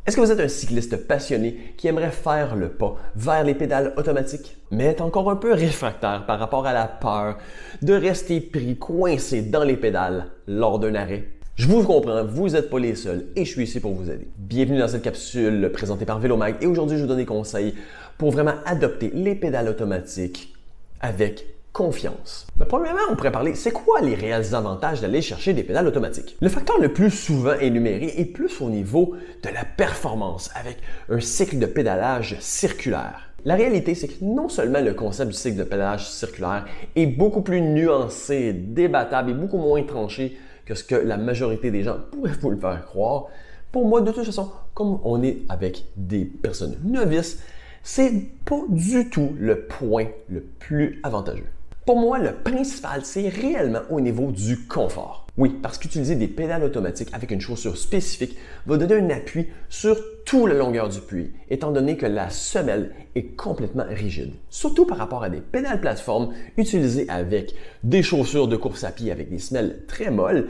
Est-ce que vous êtes un cycliste passionné qui aimerait faire le pas vers les pédales automatiques, mais est encore un peu réfractaire par rapport à la peur de rester pris, coincé dans les pédales lors d'un arrêt? Je vous comprends, vous n'êtes pas les seuls et je suis ici pour vous aider. Bienvenue dans cette capsule présentée par Vélomag et aujourd'hui je vous donne des conseils pour vraiment adopter les pédales automatiques avec confiance. Mais premièrement, on pourrait parler, c'est quoi les réels avantages d'aller chercher des pédales automatiques? Le facteur le plus souvent énuméré est plus au niveau de la performance avec un cycle de pédalage circulaire. La réalité, c'est que non seulement le concept du cycle de pédalage circulaire est beaucoup plus nuancé, débattable et beaucoup moins tranché que ce que la majorité des gens pourraient vous le faire croire, pour moi, de toute façon, comme on est avec des personnes novices, c'est pas du tout le point le plus avantageux. Pour moi, le principal, c'est réellement au niveau du confort. Oui, parce qu'utiliser des pédales automatiques avec une chaussure spécifique va donner un appui sur toute la longueur du puits, étant donné que la semelle est complètement rigide. Surtout par rapport à des pédales plateformes utilisées avec des chaussures de course à pied avec des semelles très molles,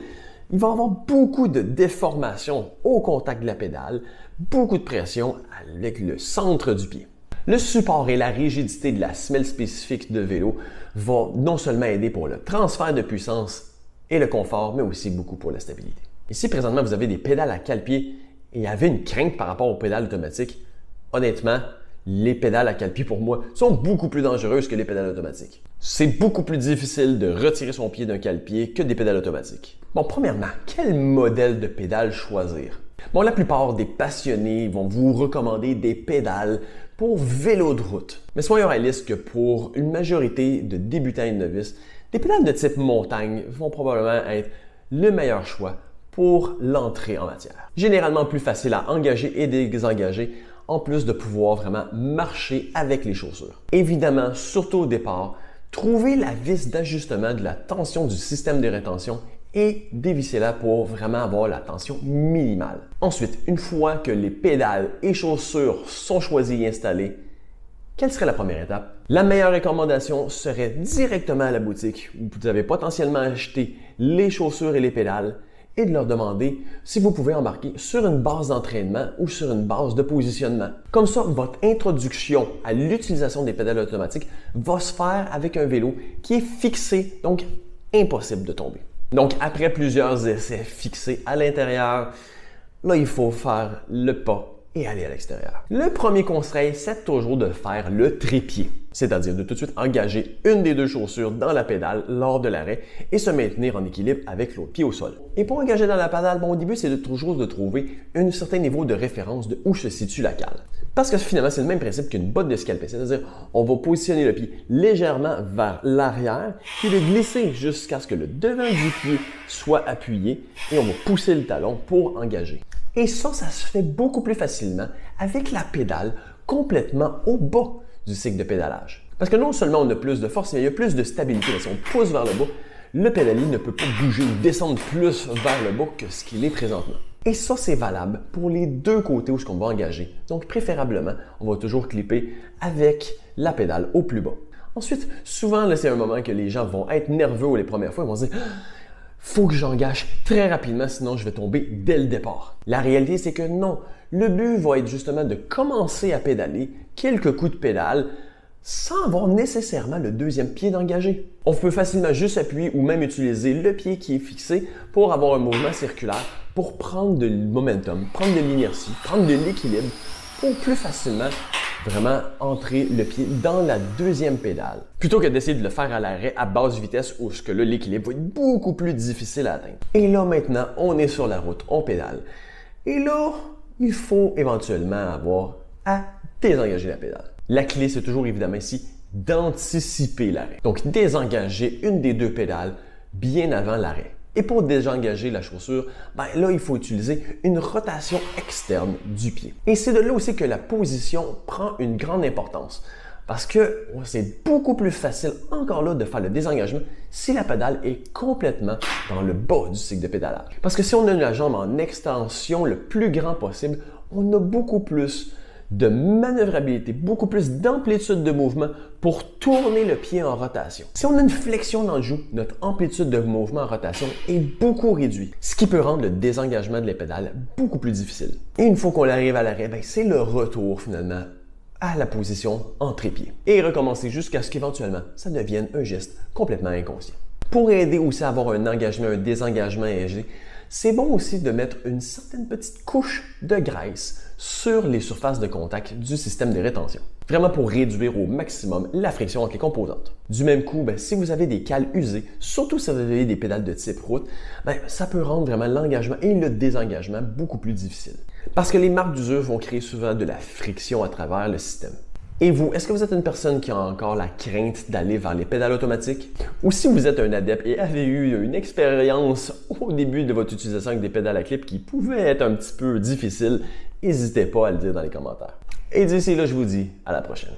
il va y avoir beaucoup de déformation au contact de la pédale, beaucoup de pression avec le centre du pied. Le support et la rigidité de la semelle spécifique de vélo vont non seulement aider pour le transfert de puissance et le confort, mais aussi beaucoup pour la stabilité. Ici, présentement, vous avez des pédales à cale-pied et il y avait une crainte par rapport aux pédales automatiques. Honnêtement, les pédales à cale-pied, pour moi, sont beaucoup plus dangereuses que les pédales automatiques. C'est beaucoup plus difficile de retirer son pied d'un cale-pied que des pédales automatiques. Bon, premièrement, quel modèle de pédale choisir? Bon, la plupart des passionnés vont vous recommander des pédales pour vélo de route. Mais soyons réalistes que pour une majorité de débutants et de novices, des pédales de type montagne vont probablement être le meilleur choix pour l'entrée en matière. Généralement plus facile à engager et désengager, en plus de pouvoir vraiment marcher avec les chaussures. Évidemment, surtout au départ, trouvez la vis d'ajustement de la tension du système de rétention et dévissez-la pour vraiment avoir la tension minimale. Ensuite, une fois que les pédales et chaussures sont choisies et installées, quelle serait la première étape? La meilleure recommandation serait directement à la boutique où vous avez potentiellement acheté les chaussures et les pédales et de leur demander si vous pouvez embarquer sur une base d'entraînement ou sur une base de positionnement. Comme ça, votre introduction à l'utilisation des pédales automatiques va se faire avec un vélo qui est fixé, donc impossible de tomber. Donc, après plusieurs essais fixés à l'intérieur, là, il faut faire le pas et aller à l'extérieur. Le premier conseil, c'est toujours de faire le trépied, c'est-à-dire de tout de suite engager une des deux chaussures dans la pédale lors de l'arrêt et se maintenir en équilibre avec l'autre pied au sol. Et pour engager dans la pédale, bon, au début, c'est toujours de trouver un certain niveau de référence de où se situe la cale. Parce que finalement, c'est le même principe qu'une botte de scalpé, c'est-à-dire on va positionner le pied légèrement vers l'arrière puis le glisser jusqu'à ce que le devant du pied soit appuyé et on va pousser le talon pour engager. Et ça se fait beaucoup plus facilement avec la pédale complètement au bas du cycle de pédalage. Parce que non seulement on a plus de force, mais il y a plus de stabilité. Si on pousse vers le bas, le pédalier ne peut pas bouger ou descendre plus vers le bas que ce qu'il est présentement. Et ça, c'est valable pour les deux côtés où on va engager. Donc, préférablement, on va toujours clipper avec la pédale au plus bas. Ensuite, souvent, là, c'est un moment que les gens vont être nerveux les premières fois. Ils vont se dire « faut que j'engage très rapidement, sinon je vais tomber dès le départ ». La réalité, c'est que non. Le but va être justement de commencer à pédaler quelques coups de pédale sans avoir nécessairement le deuxième pied d'engagé. On peut facilement juste appuyer ou même utiliser le pied qui est fixé pour avoir un mouvement circulaire, pour prendre de momentum, prendre de l'inertie, prendre de l'équilibre pour plus facilement vraiment entrer le pied dans la deuxième pédale. Plutôt que d'essayer de le faire à l'arrêt à basse vitesse où l'équilibre va être beaucoup plus difficile à atteindre. Et là maintenant, on est sur la route, on pédale. Et là, il faut éventuellement avoir à désengager la pédale. La clé, c'est toujours évidemment ici d'anticiper l'arrêt. Donc, désengager une des deux pédales bien avant l'arrêt. Et pour désengager la chaussure, là, il faut utiliser une rotation externe du pied. Et c'est de là aussi que la position prend une grande importance. Parce que c'est beaucoup plus facile encore là de faire le désengagement si la pédale est complètement dans le bas du cycle de pédalage. Parce que si on a la jambe en extension le plus grand possible, on a beaucoup plus de manœuvrabilité, beaucoup plus d'amplitude de mouvement pour tourner le pied en rotation. Si on a une flexion dans le genou, notre amplitude de mouvement en rotation est beaucoup réduite, ce qui peut rendre le désengagement de les pédales beaucoup plus difficile. Et une fois qu'on arrive à l'arrêt, c'est le retour finalement à la position en trépied. Et recommencer jusqu'à ce qu'éventuellement, ça devienne un geste complètement inconscient. Pour aider aussi à avoir un engagement, un désengagement léger, c'est bon aussi de mettre une certaine petite couche de graisse sur les surfaces de contact du système de rétention. Vraiment pour réduire au maximum la friction entre les composantes. Du même coup, si vous avez des cales usées, surtout si vous avez des pédales de type route, ça peut rendre vraiment l'engagement et le désengagement beaucoup plus difficile. Parce que les marques d'usure vont créer souvent de la friction à travers le système. Et vous, est-ce que vous êtes une personne qui a encore la crainte d'aller vers les pédales automatiques? Ou si vous êtes un adepte et avez eu une expérience au début de votre utilisation avec des pédales à clip qui pouvaient être un petit peu difficiles, n'hésitez pas à le dire dans les commentaires. Et d'ici là, je vous dis à la prochaine.